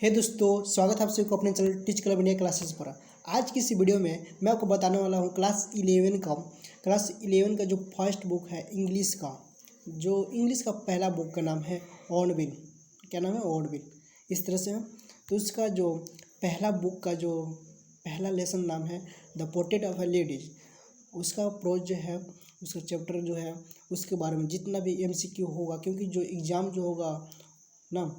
हे दोस्तों, स्वागत है आप सभी को अपने channel teach club India classes पर। आज की इस वीडियो में मैं आपको बताने वाला हूँ क्लास 11 का जो फर्स्ट बुक है इंग्लिश का, जो इंग्लिश का पहला बुक का नाम है ऑनविल। क्या नाम है? ऑनविल। इस तरह से है। तो उसका जो पहला बुक का जो पहला लेसन नाम है the portrait of A ladies. उसका अप्रोच जो है, उसका चैप्टर जो है, उसके बारे में जितना भी MCQ होगा, क्योंकि जो एग्ज़ाम जो होगा ना,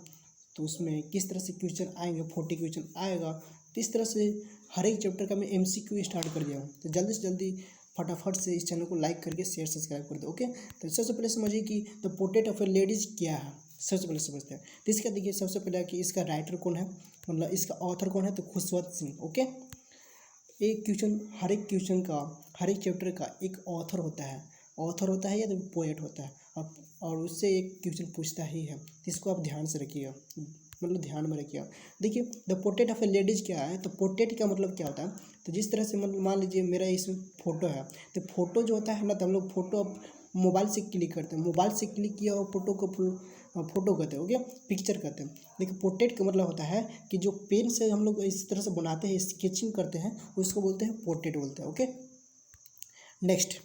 तो उसमें किस तरह से क्वेश्चन आएंगे, 40 क्वेश्चन आएगा। तो इस तरह से हर एक चैप्टर का मैं MCQ स्टार्ट कर दिया हूँ। तो जल्दी से जल्दी फटाफट से इस चैनल को लाइक करके शेयर सब्सक्राइब कर दो। ओके, तो सबसे पहले समझिए कि the portrait of A ladies क्या है। सबसे पहले समझते हैं। तो इसका देखिए, सबसे पहले कि इसका राइटर कौन है, मतलब इसका ऑथर कौन है, तो खुशवंत सिंह। ओके, एक क्वेश्चन, हर एक क्वेश्चन का, हर एक चैप्टर का एक ऑथर होता है या तो पोएट होता है, और उससे एक क्वेश्चन पूछता ही है। तो इसको आप ध्यान से रखिएगा, मतलब ध्यान में रखिएगा। देखिए, the portrait of A ladies क्या है, तो पोर्ट्रेट का मतलब क्या होता है, तो जिस तरह से मतलब मान लीजिए मेरा इसमें फोटो है, तो फोटो जो होता है ना, तो हम लोग फोटो मोबाइल से क्लिक करते हैं, मोबाइल से क्लिक किया और फोटो को फोटो कहते हैं। ओके, पिक्चर कहते हैं। लेकिन पोर्ट्रेट का मतलब होता है कि जो पेन से हम लोग इस तरह से बनाते हैं, स्केचिंग करते हैं, उसको बोलते हैं पोर्ट्रेट बोलते हैं। ओके, नेक्स्ट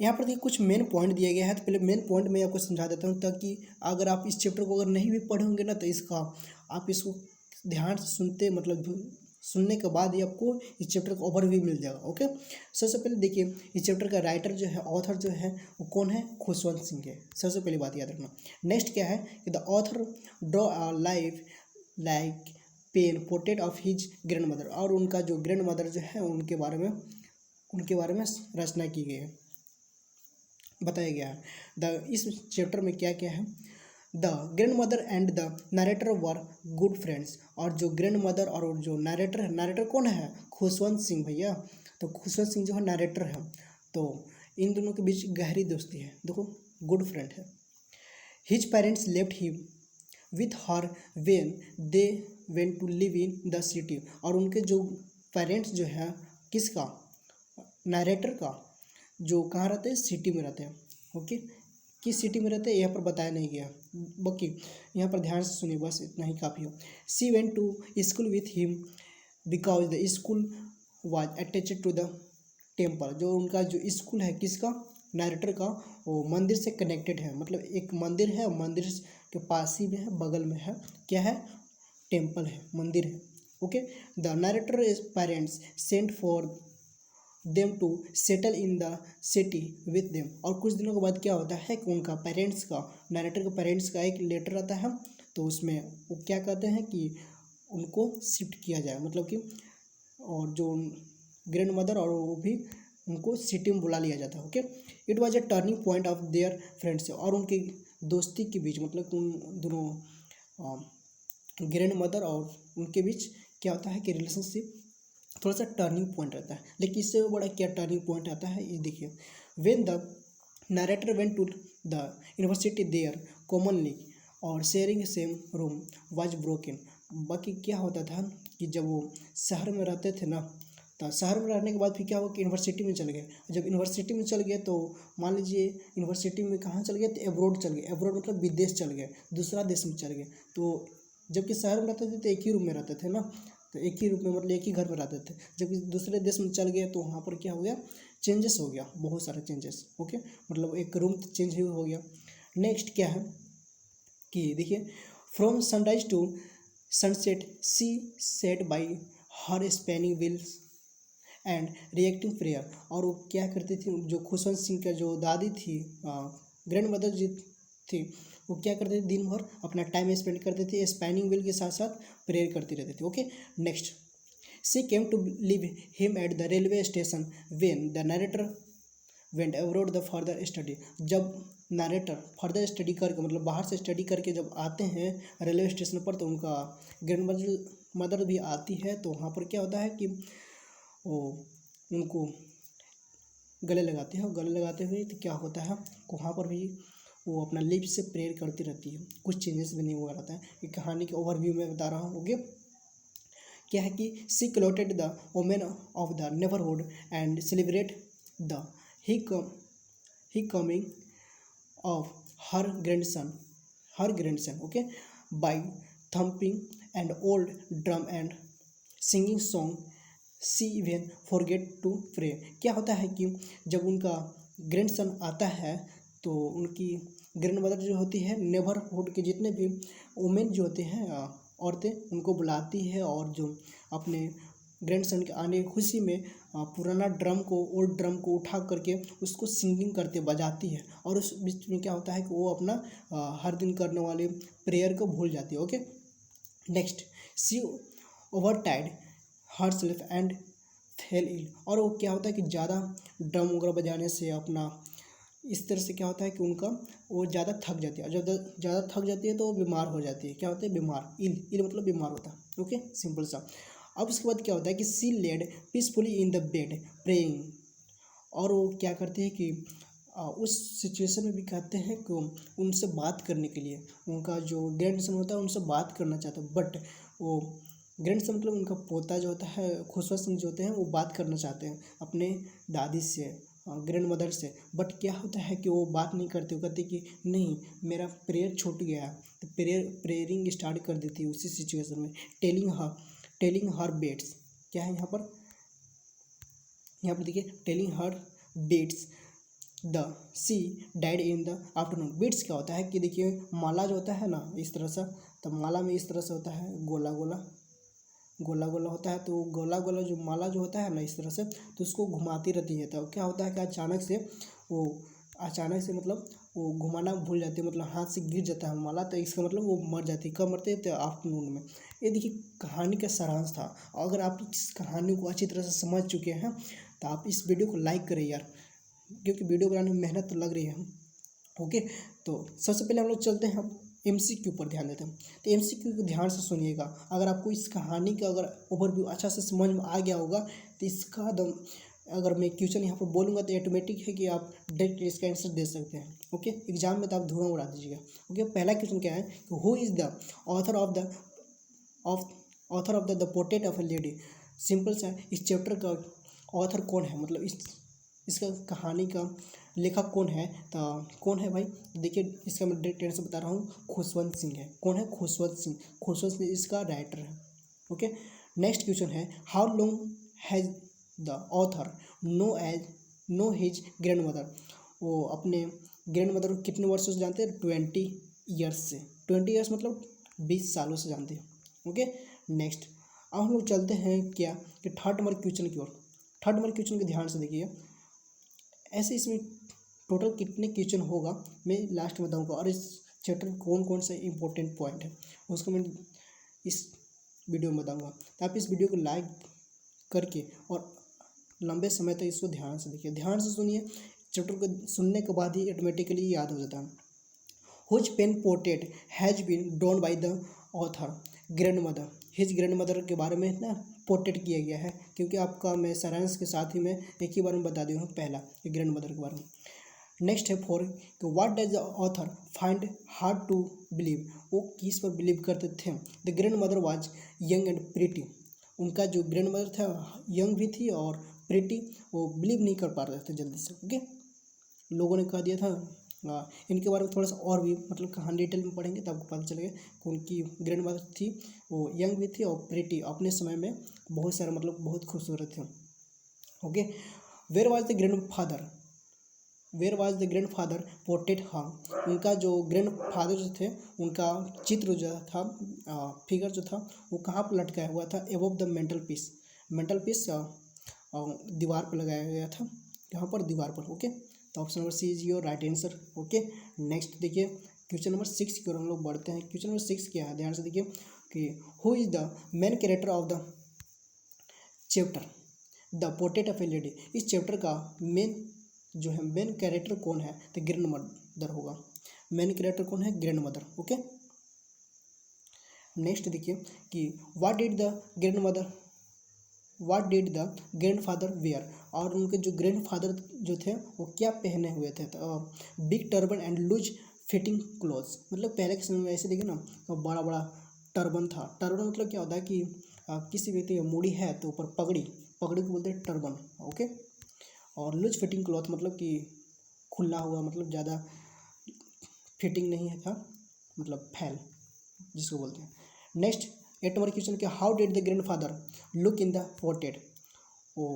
यहाँ पर देखिए कुछ मेन पॉइंट दिया गया है। तो पहले मेन पॉइंट मैं आपको समझा देता हूँ, ताकि अगर आप इस चैप्टर को अगर नहीं भी पढ़े होंगे ना, तो आप इसको ध्यान से सुनते, मतलब सुनने के बाद ही आपको इस चैप्टर का ओवरव्यू मिल जाएगा। ओके, सबसे पहले देखिए, इस चैप्टर का राइटर जो है, ऑथर जो है, वो कौन है? खुशवंत सिंह है। सबसे पहली बात याद रखना। नेक्स्ट क्या है कि the author draw a life like pen portrait of his grandmother, और उनका जो ग्रैंड मदर जो है उनके बारे में रचना की गई है, बताया गया है। इस चैप्टर में क्या क्या है? The grand mother and the narrator were good friends, और जो ग्रैंड मदर और जो नरेटर है, नरेटर कौन है? खुशवंत सिंह भैया। तो खुशवंत सिंह जो है नरेटर है, तो इन दोनों के बीच गहरी दोस्ती है। देखो, गुड फ्रेंड है। His parents left him with her when they went to live in the city, और उनके जो पेरेंट्स जो है, किसका? नरेटर का, जो कहाँ रहते हैं? सिटी में रहते हैं। ओके, किस सिटी में रहते हैं यहाँ पर बताया नहीं गया, बाकी यहाँ पर ध्यान से सुनिए, बस इतना ही काफ़ी हो। She went to school with him because the school was attached to the temple, जो उनका जो स्कूल है, किसका? नरेटर का, वो मंदिर से कनेक्टेड है। मतलब एक मंदिर है, मंदिर के पास ही में है, बगल में है। क्या है? टेम्पल है, मंदिर है। Okay, the narrator parents sent for them to settle in the city with them, और कुछ दिनों के बाद क्या होता है कि उनका पेरेंट्स का, नरेटर के पेरेंट्स का एक लेटर आता है। तो उसमें वो क्या कहते हैं कि उनको शिफ्ट किया जाए, मतलब कि, और जो ग्रैंड मदर और वो भी, उनको सिटी में बुला लिया जाता है। Okay, it was a turning point of their friendship, और उनकी दोस्ती के बीच, मतलब उन दोनों ग्रैंड मदर और उनके बीच क्या होता है कि रिलेशनशिप थोड़ा सा टर्निंग पॉइंट रहता है। लेकिन इससे बड़ा क्या टर्निंग पॉइंट आता है, ये देखिए। When the narrator went to the university their commonly और sharing same room was broken. बाकी क्या होता था कि जब वो शहर में रहते थे ना, तो शहर में रहने के बाद फिर क्या हुआ कि यूनिवर्सिटी में चल गए। जब यूनिवर्सिटी में चल गए, तो मान लीजिए यूनिवर्सिटी में कहाँ चल गए? तो एब्रोड चल गए। एब्रोड मतलब विदेश चल गए, दूसरा देश में चल गए। तो जबकि शहर में रहते थे तो एक ही रूम में रहते थे ना, तो एक ही रूप में, मतलब एक ही घर में रहते थे। जब दूसरे देश में चल गए, तो वहाँ पर क्या हो गया? चेंजेस हो गया, बहुत सारे चेंजेस। ओके, मतलब एक रूम चेंज ही हो गया। नेक्स्ट क्या है कि देखिए, from sunrise to sunset she sat by her spinning wheels and reciting prayer, और वो क्या करती थी? जो खुशवंत सिंह का जो दादी थी, ग्रैंड मदर जी थी, वो क्या करते थे? दिन भर अपना टाइम स्पेंड करते थे, स्पैनिंग व्हील के साथ साथ प्रेयर करती रहती थी। Okay, next, she came to leave him at the railway station when the narrator went abroad the further study. जब नरेटर फर्दर स्टडी करके, मतलब बाहर से स्टडी करके जब आते हैं रेलवे स्टेशन पर, तो उनका ग्रैंड मदर भी आती है। तो वहाँ पर क्या होता है कि वो उनको गले लगाते हैं, और गले लगाते हुए तो क्या होता है, वहाँ पर भी वो अपना लिप्स से प्रेयर करती रहती है। कुछ चेंजेस भी नहीं हुआ रहता है। ये कहानी के ओवरव्यू में बता रहा हूँ। ओके, क्या है कि she collected the women of the neighbourhood and celebrate the he coming of her grandson. Okay, by thumping and old drum and singing song she even forget to pray. क्या होता है कि जब उनका ग्रैंडसन आता है तो उनकी ग्रैंड मदर जो होती है नेबरहुड के जितने भी वुमेन जो होते हैं औरतें उनको बुलाती है और जो अपने ग्रैंडसन के आने की खुशी में पुराना ड्रम को ओल्ड ड्रम को उठा करके उसको सिंगिंग करते बजाती है और उस बीच में क्या होता है कि वो अपना हर दिन करने वाले प्रेयर को भूल जाती है। Okay, next, she overtired herself and fell ill. और वो क्या होता है कि ज़्यादा ड्रम वगैरह बजाने से अपना इस तरह से क्या होता है कि उनका वो ज़्यादा थक जाती है और जब ज़्यादा थक जाती है तो वो बीमार हो जाती है। क्या होता है? बीमार। इल मतलब बीमार होता है। ओके, सिंपल सा। अब उसके बाद क्या होता है कि she laid peacefully in the bed praying. और वो क्या करते हैं कि उस सिचुएशन में भी कहते हैं कि उनसे बात करने के लिए उनका जो ग्रैंडसन होता है उनसे बात करना चाहता है, बट वो ग्रैंडसन मतलब उनका पोता जो होता है खुशवंत सिंह जो होते हैं वो बात करना चाहते हैं अपने दादी से, ग्रैंड मदर से, बट क्या होता है कि वो बात नहीं करते। वो कहते कि नहीं, मेरा प्रेयर छूट गया। तो प्रेयरिंग स्टार्ट कर देती है उसी सिचुएशन में। Telling her beads. क्या है यहाँ पर? यहाँ पर देखिए, telling her beads the she died in the afternoon. Beads क्या होता है कि देखिए माला जो होता है ना इस तरह से, तो माला में इस तरह से होता है गोला गोला गोला गोला होता है। तो गोला गोला जो माला जो होता है ना इस तरह से, तो उसको घुमाती रहती है। तो क्या होता है कि अचानक से मतलब वो घुमाना भूल जाती है, मतलब हाथ से गिर जाता है माला। तो इसका मतलब वो मर जाती है। कब मरते हैं? तो आफ्टरनून में। ये देखिए कहानी का सारांश था। अगर आप इस कहानी को अच्छी तरह से समझ चुके हैं तो आप इस वीडियो को लाइक करें यार, क्योंकि वीडियो बनाने में मेहनत तो लग रही है। ओके, तो सबसे पहले हम लोग चलते हैं, हम MCQ पर ध्यान देते हैं। तो MCQ को ध्यान से सुनिएगा। अगर आपको इस कहानी का अगर ओवरव्यू अच्छा से समझ में आ गया होगा तो इसका अगर मैं क्वेश्चन यहाँ पर बोलूँगा तो ऑटोमेटिक है कि आप डायरेक्ट इसका आंसर दे सकते हैं। ओके, एग्जाम में तो आप धुआं उड़ा दीजिएगा। ओके, पहला क्वेश्चन क्या है कि who is the author of the portrait of a lady. Simple सा, इस चैप्टर का ऑथर कौन है, मतलब इसका कहानी का लेखक कौन है? तो कौन है भाई? देखिए इसका मैं डायरेक्ट आंसर बता रहा हूँ, खुशवंत सिंह है। कौन है? खुशवंत सिंह। खुशवंत सिंह इसका राइटर है। ओके, नेक्स्ट क्वेश्चन है, how long has the author know his grand mother. वो अपने ग्रैंड मदर को कितने वर्षों से जानते हैं? 20 ईयर्स से। 20 ईयर्स मतलब 20 सालों से जानते हैं। ओके, नेक्स्ट अब हम लोग चलते हैं क्या कि थर्ड नंबर क्वेश्चन की ओर। थर्ड नंबर क्वेश्चन को ध्यान से देखिए। ऐसे इसमें टोटल कितने क्वेश्चन होगा मैं लास्ट में बताऊंगा, और इस चैप्टर में कौन कौन से इंपॉर्टेंट पॉइंट है उसको मैं इस वीडियो में बताऊंगा। तो आप इस वीडियो को लाइक करके और लंबे समय तक इसको ध्यान से देखिए, ध्यान से सुनिए। चैप्टर को सुनने के बाद ही ऑटोमेटिकली याद हो जाता है। Whose pen portrait has been drawn by the author grandmother. His grandmother के बारे में ना पोर्ट्रेट किया गया है, क्योंकि आपका मैं सारांश के साथ ही मैं एक ही बार में बता दिया हूँ पहला ग्रैंड मदर के बारे में। नेक्स्ट है 4 कि what does the author find hard to believe. वो किस पर बिलीव करते थे? The grandmother was young and pretty. उनका जो ग्रैंड मदर था यंग भी थी और प्रिटी, वो बिलीव नहीं कर पा रहे थे जल्दी से। ओके, लोगों ने कह दिया था। इनके बारे में थोड़ा सा और भी मतलब कहानी डिटेल में पढ़ेंगे तो आपको पता चलेगा कि उनकी ग्रैंड मदर थी वो यंग भी थी और प्रिटी, अपने समय में बहुत सारा मतलब बहुत खूबसूरत थे। Okay, where was the grandfather portrait hung. उनका जो ग्रैंड फादर जो थे उनका चित्र जो था, फिगर जो था वो कहाँ पर लटकाया हुआ था? एबव द मेंटल पीस दीवार पर लगाया गया था। यहाँ पर दीवार पर। ओके, तो option number C is your right answer. Okay, next देखिए क्वेश्चन नंबर 6 की ओर हम लोग बढ़ते हैं। क्वेश्चन नंबर 6 क्या है? ध्यान से देखिए कि who is the main character of the chapter the portrait of a lady. इस चैप्टर का मेन कैरेक्टर कौन है? तो ग्रैंड मदर होगा। मेन कैरेक्टर कौन है? Grandmother. ओके, नेक्स्ट देखिए कि what did the grandfather wear. और उनके जो ग्रैंड फादर जो थे वो क्या पहने हुए थे? तो big turban and loose fitting clothes. मतलब पहले के समय में ऐसे देखिए ना, तो बड़ा बड़ा टर्बन था। टर्बन मतलब क्या होता है कि किसी व्यक्ति की मूड़ी है तो ऊपर पगड़ी को बोलते हैं टर्बन। ओके, और लूज फिटिंग क्लॉथ मतलब कि खुला हुआ, मतलब ज़्यादा फिटिंग नहीं है था, मतलब फैल जिसको बोलते हैं। नेक्स्ट 8 नंबर क्वेश्चन क्या, how did the grandfather look in the portrait. वो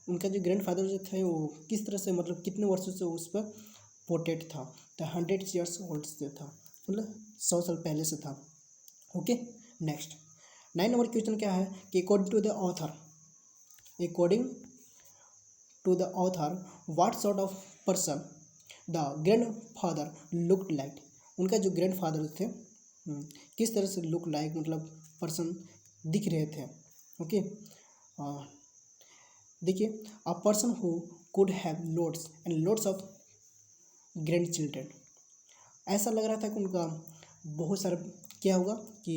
उनका जो ग्रैंडफादर जो थे वो किस तरह से, मतलब कितने वर्षों से उस पर पोर्ट्रेट था, तो 100 ईयर्स ओल्ड से था, मतलब 100 साल पहले से था। ओके। नेक्स्ट 9 नंबर क्वेश्चन क्या है कि according to the author what sort of person the grandfather looked like. उनका जो ग्रैंडफादर थे किस तरह से लुक लाइक, मतलब पर्सन दिख रहे थे। ओके। देखिए, a person who could have loads and loads of grand children. ऐसा लग रहा था कि उनका बहुत सारा क्या होगा कि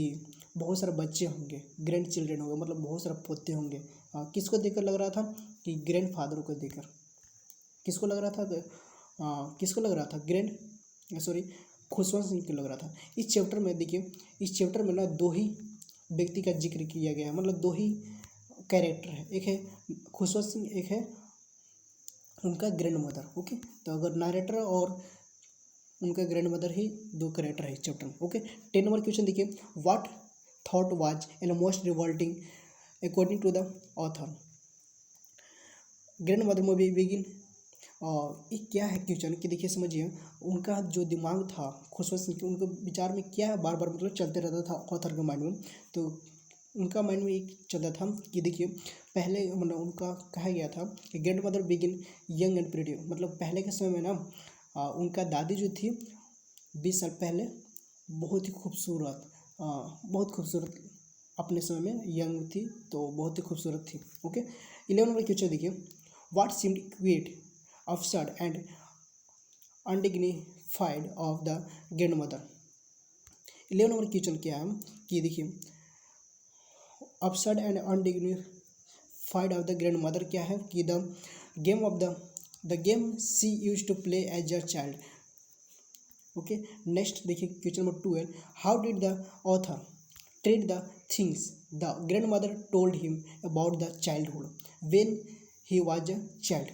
बहुत सारे बच्चे होंगे, ग्रैंड चिल्ड्रेन होंगे, मतलब बहुत सारे पोते होंगे। किसको देखकर लग रहा था कि ग्रैंडफादर को देखकर। किसको लग रहा था खुशवंत सिंह को लग रहा था। इस चैप्टर में देखिए, इस चैप्टर में ना दो ही व्यक्ति का जिक्र किया गया है, मतलब दो ही कैरेक्टर है, एक है खुशवंत सिंह, एक है उनका ग्रैंड मदर। ओके, तो अगर नरेटर और उनका ग्रैंड मदर ही दो कैरेक्टर है इस चैप्टर में। ओके। 10 नंबर क्वेश्चन देखिए, what thought was and most revolting according to the author. Grandmother movie begin. और ये क्या है क्वेश्चन कि देखिए समझिए, उनका जो दिमाग था खुशवंत सिंह के, उनके विचार में क्या बार बार मतलब चलते रहता था ऑथर के माइंड में। तो उनका माइंड में एक चलता था कि देखिए, पहले मतलब उनका कहा गया था कि grand mother begin young and pretty, मतलब पहले के समय में ना उनका दादी जो थी 20 साल पहले बहुत ही खूबसूरत अपने समय में यंग थी, तो बहुत ही खूबसूरत थी। ओके। 11 नंबर क्वेश्चन देखिए, what seemed quit absurd and undignified of the grandmother। 11 number question क्या है कि देखिए, absurd and undignified of the grandmother क्या है कि the game she used to play as a child। Okay. Next देखिए question number 12, how did the author treat the things the grandmother told him about the childhood when he was a child।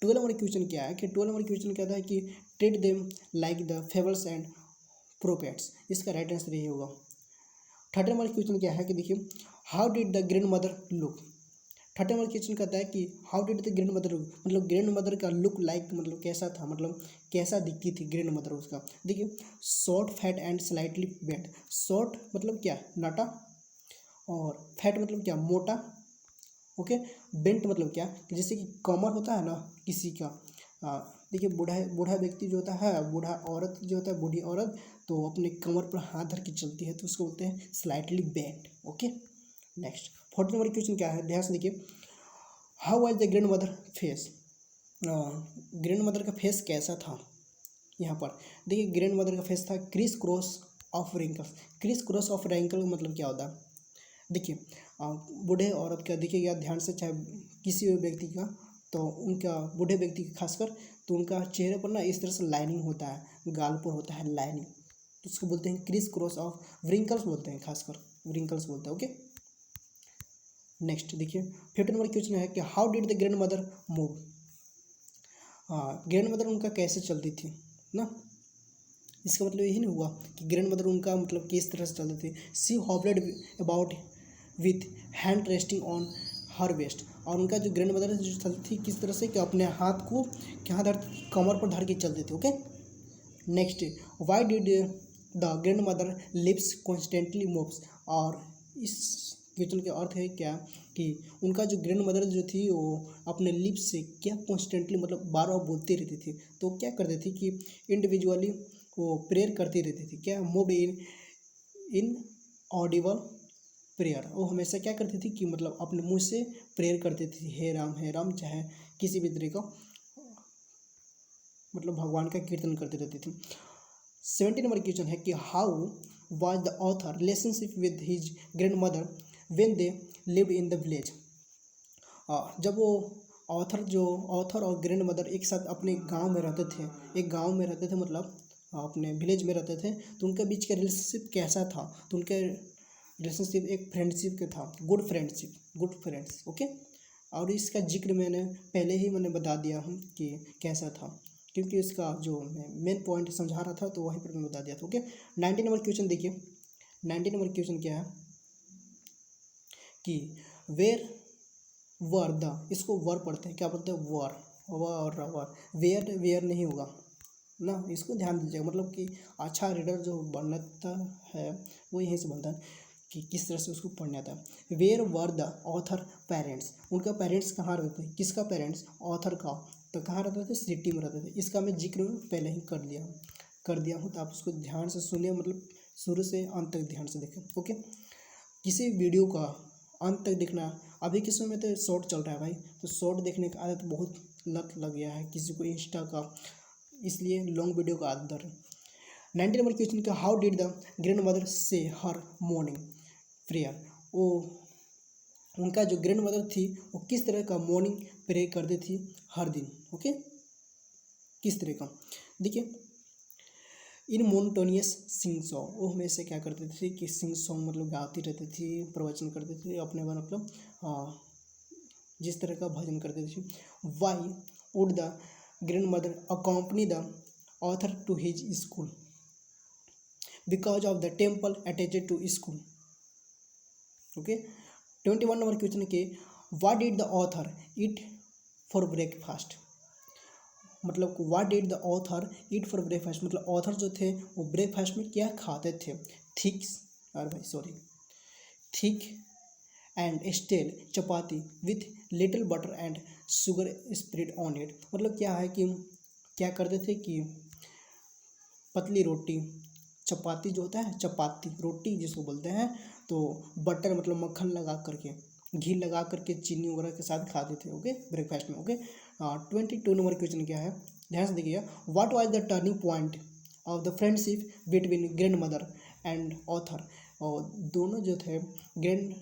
12 number question क्या है कि 12 number question कहता है कि treat them like the fables and prophets. इसका right answer यही होगा। 13 number question क्या है कि देखिए, how did the grand mother look. 13 number question कहता है कि how did the grand mother look, मतलब ग्रैंड मदर का लुक लाइक मतलब कैसा था, मतलब कैसा दिखती थी ग्रैंड मदर उसका। देखिए, short fat and slightly bent. Short मतलब क्या, नाटा, और फैट मतलब क्या, मोटा। ओके। बेंट मतलब क्या, जैसे कि कमर होता है ना किसी का, देखिए बूढ़ा व्यक्ति जो होता है, बूढ़ा औरत जो होता है, बूढ़ी औरत, तो अपने कमर पर हाथ धर के चलती है, तो उसको बोलते हैं slightly bent. Okay. Next 14 number question क्या है, ध्यान से देखिए, how was the grandmother face. Grandmother का फेस कैसा था। यहाँ पर देखिए, ग्रैंड मदर का फेस था criss cross of wrinkles. Criss cross of wrinkle मतलब क्या होता है, देखिए बूढ़े औरत का देखिएगा ध्यान से, चाहे किसी भी व्यक्ति का, तो उनका बूढ़े व्यक्ति का खासकर, तो उनका चेहरे पर ना इस तरह से लाइनिंग होता है, गाल पर होता है लाइनिंग, तो उसको बोलते हैं क्रिस क्रॉस ऑफ व्रिंकल्स बोलते हैं, खासकर व्रिंकल्स बोलते हैं। ओके। नेक्स्ट देखिए 15 नंबर क्वेश्चन है कि how did the grand mother move. Grand mother उनका कैसे चलती थी ना, इसका मतलब यही नहीं हुआ कि ग्रैंड मदर उनका मतलब किस तरह से चलती थी। She hobbled about with hand resting on her waist. और उनका जो ग्रैंड मदर जो चलती थी किस तरह से कि अपने हाथ को क्या धर, कमर पर धर के चलते थे। Okay. Next, why did the grand mother lips constantly moves. और इस क्वेश्चन का अर्थ है क्या कि उनका जो ग्रैंड मदर जो थी वो अपने लिप्स से क्या कॉन्स्टेंटली मतलब बार बार बोलती रहती थी, तो क्या करती थी कि इंडिविजुअली वो प्रेयर करती रहती थी, क्या मूव इन ऑडिबल प्रेयर। वो हमेशा क्या करती थी कि मतलब अपने मुंह से प्रेयर करती थी, हे राम, चाहे किसी भी तरह का मतलब भगवान का कीर्तन करती रहती थी। 17 नंबर क्वेश्चन है कि how was the author relationship with his grand mother when they lived in the village. जब वो ऑथर और ग्रैंड मदर एक साथ अपने गांव में रहते थे, मतलब अपने विलेज में रहते थे, तो उनके बीच का रिलेशनशिप कैसा था, तो उनके रिलेशनशिप एक फ्रेंडशिप के था, गुड फ्रेंड्स। ओके। और इसका जिक्र मैंने बता दिया हूँ कि कैसा था, क्योंकि इसका जो मेन पॉइंट समझा रहा था तो वहीं पर मैं बता दिया था। ओके। 19 नंबर क्वेश्चन देखिए, 19 नंबर क्वेश्चन क्या है कि वेयर वर द, इसको वर पढ़ते हैं, क्या पढ़ते हैं, वर वेयर वेयर नहीं होगा ना, इसको ध्यान दीजिएगा। मतलब कि अच्छा रीडर जो बनता है वो यहीं से बनता है कि किस तरह से उसको पढ़ना आता है। Where were the author parents, उनका पेरेंट्स कहाँ रहते थे, किसका पेरेंट्स, ऑथर का, तो कहाँ रहते थे, सिटी में रहते थे। इसका मैं जिक्र पहले ही कर दिया हूँ, तो आप उसको ध्यान से सुनिए, मतलब शुरू से अंत तक ध्यान से देखें। ओके, किसी वीडियो का अंत तक देखना। अभी के समय में तो शॉर्ट चल रहा है भाई, तो शॉर्ट देखने की आदत बहुत लत लग गया है किसी को इंस्टा का, इसलिए लॉन्ग वीडियो का आदत है। 90 नंबर क्वेश्चन का, how did the grand mother से हर मॉर्निंग प्रेयर, वो उनका जो ग्रैंड मदर थी वो किस तरह का मॉर्निंग प्रे करती थी हर दिन। ओके, किस तरह का, देखिए, इन मोनोटोनियस सिंग सॉन्ग, वो हमेशा क्या करते थे कि सिंग सॉन्ग मतलब गाती रहती थी, प्रवचन करते थे अपने बारे, मतलब जिस तरह का भजन करते थे। Why would the grandmother accompany the author to his school, because of the temple attached to school. Okay, 21 number question के, what did the author eat for breakfast, मतलब what did the author eat for breakfast, मतलब author जो थे वो breakfast में क्या खाते थे, thick and stale chapati with little butter and sugar spread on it, मतलब क्या है कि क्या करते थे कि पतली रोटी, चपाती जो होता है, चपाती रोटी जिसको बोलते हैं, तो बटर मतलब मक्खन लगा करके, घी लगा करके चीनी वगैरह के साथ खाते थे। ओके, ब्रेकफास्ट में। ओके, 22 नंबर क्वेश्चन क्या है, ध्यान से देखिए, what was the turning point of the friendship between grand mother and author, और दोनों जो थे ग्रैंड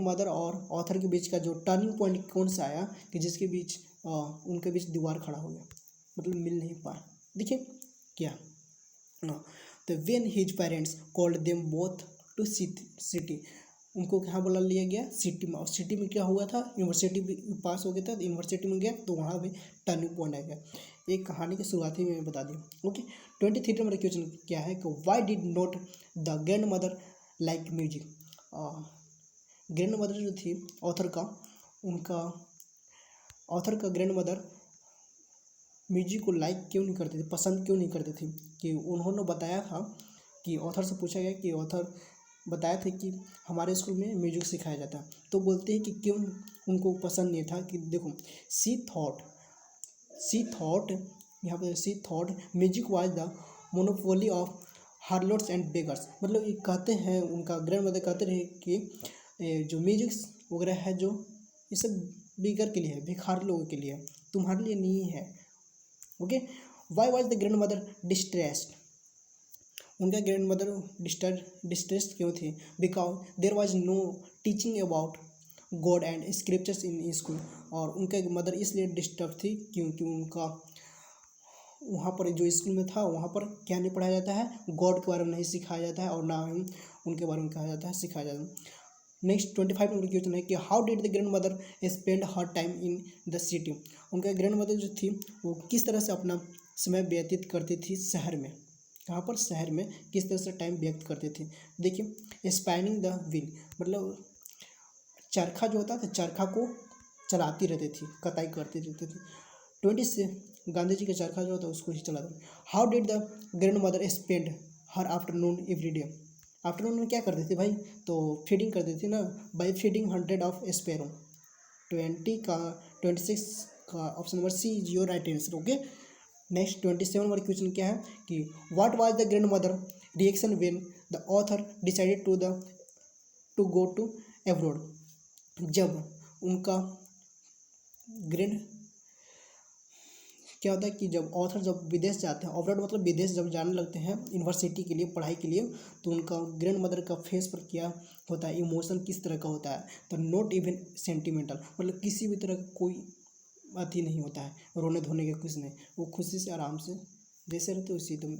मदर और ऑथर के बीच का जो टर्निंग पॉइंट कौन सा आया कि जिसके बीच उनके बीच दीवार खड़ा हो गया, मतलब मिल नहीं पाए। देखिए क्या, तो when his parents called them both to city, उनको कहाँ बुला लिया गया, सिटी में, और सिटी में क्या हुआ था, यूनिवर्सिटी पास हो गया था, यूनिवर्सिटी में गया तो वहाँ भी टर्निंग पॉइंट आ गया। एक कहानी की शुरुआत ही में बता दी। ओके, 23 नंबर क्वेश्चन क्या है कि why did not the grand mother like music, grand mother जो थी ऑथर का ग्रैंड मदर म्यूजिक को लाइक क्यों नहीं करती थी, पसंद क्यों नहीं करती थी, कि उन्होंने बताया था कि ऑथर से पूछा गया कि ऑथर बताया था कि हमारे स्कूल में म्यूजिक सिखाया जाता है, तो बोलते हैं कि क्यों उनको पसंद नहीं था, कि देखो, she thought music was the monopoly of harlots and beggars, मतलब ये कहते हैं, उनका ग्रैंड मदर कहते रहे कि जो म्यूजिक वगैरह है जो ये सब बेगर के लिए है, भिखारी लोगों के लिए है, तुम्हारे लिए नहीं है। Okay, why was the grandmother distressed, उनका ग्रैंड मदर डिस्ट्रेस्ड क्यों थी, because there was no teaching about God and scriptures in school, और उनका मदर इसलिए डिस्टर्ब थी क्योंकि उनका वहाँ पर जो स्कूल में था वहाँ पर क्या नहीं पढ़ाया जाता है, गॉड के बारे में नहीं सिखाया जाता है, और ना ही उनके बारे में कहा जाता है, सिखाया जाता है। नेक्स्ट 25 नंबर क्वेश्चन है कि how did the grand mother spend her time in the city, उनका ग्रैंड मदर जो थी वो किस तरह से अपना समय व्यतीत करती थी शहर में, कहाँ पर, शहर में किस तरह से टाइम व्यक्त करती थी। देखिए, स्पैनिंग द व्हील, मतलब चरखा जो होता था, चरखा को चलाती रहती थी, कताई करती रहती थी। 20 से गांधी जी का चरखा जो होता है उसको ही चलाते। How did the grand mother spend her afternoon every day, afternoon में क्या करती थी भाई, तो फीडिंग करती थी ना, बाई फीडिंग 100 ऑफ स्पैरो। 26 का option number C is your right answer. Okay, next 27 number question क्या है कि what was the grandmother reaction when the author decided to go to abroad, जब उनका ग्रैंड क्या होता है कि जब ऑथर जब विदेश जाते हैं, अब्रॉड मतलब विदेश जब जाने लगते हैं यूनिवर्सिटी के लिए, पढ़ाई के लिए, तो उनका ग्रैंड मदर का फेस पर क्या होता है, इमोशन किस तरह का होता है, तो नॉट इवन सेंटिमेंटल, मतलब किसी भी तरह का कोई अति नहीं होता है, रोने धोने के कुछ नहीं, वो खुशी से आराम से जैसे रहते उसी तुम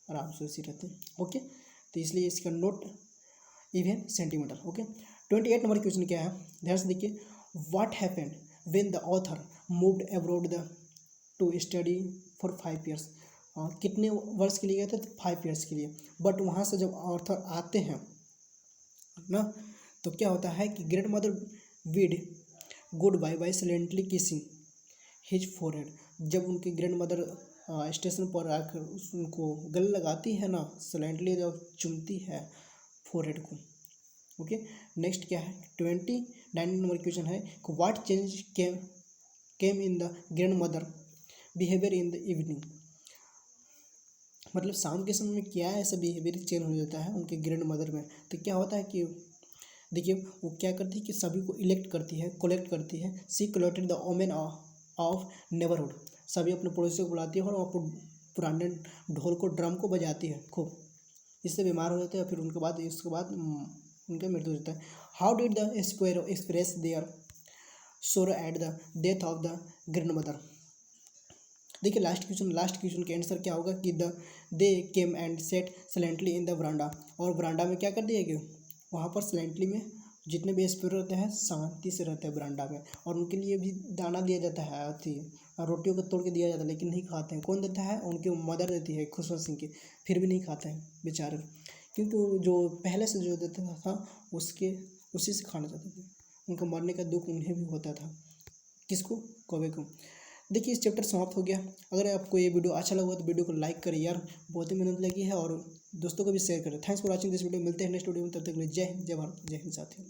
आराम से उसी रहते। ओके, तो इसलिए इसका not even sentimental. Okay, 28 number question क्या है, ध्यान से देखिए, what happened when the author moved abroad to study for 5 years, कितने वर्ष के लिए गए थे, तो 5 ईयर्स के लिए। बट वहाँ से जब ऑर्थर आते हैं ना, तो क्या होता है कि grandmother bid goodbye silently kissing his forehead. जब उनकी ग्रैंड मदर स्टेशन पर आकर उनको गले लगाती है ना, साइलेंटली जब चूमती है फोरहेड को। ओके, नेक्स्ट क्या है, 29 नंबर क्वेश्चन है, what change came in the grand mother behaviour in the evening. मतलब शाम के समय में क्या ऐसा बिहेवियर चेंज हो जाता है उनके ग्रैंड मदर में। तो क्या होता है कि देखिए वो क्या करती है कि सभी को इलेक्ट करती है, कलेक्ट करती है। She collected the women of neighbourhood. सभी अपने पड़ोसियों को बुलाती है और वो पुराने ढोल को, ड्रम को बजाती है खूब। इससे बीमार हो जाते हैं, फिर उसके बाद उनका मृत्यु हो जाता है। How did the square express their sorrow at the death of the grandmother. देखिए लास्ट क्वेश्चन का आंसर क्या होगा कि they came and sat silently in the veranda. और वरांडा में क्या कर दिया गया, वहाँ पर साइलेंटली में जितने भी स्पिरिट रहते हैं शांति से रहते हैं वरांडा में। और उनके लिए भी दाना दिया जाता है, अथी रोटियों को तोड़ के दिया जाता है, लेकिन नहीं खाते हैं। कौन देता है, उनकी मदर देती है खुशवंत सिंह की, फिर भी नहीं खाते हैं बेचारे, क्योंकि वो जो पहले से जो देता था उसी से खाना चाहते थे। उनका मरने का दुख उन्हें भी होता था, किसको, कौवे को। देखिए इस चैप्टर समाप्त हो गया। अगर आपको ये वीडियो अच्छा लगा तो वीडियो को लाइक करें यार, बहुत ही मेहनत लगी है, और दोस्तों को भी शेयर करें। Thanks for watching this video. मिलते हैं नेक्स्ट वीडियो में, तब तक के लिए जय हिंद, जय भारत, जय हिंद साथियों।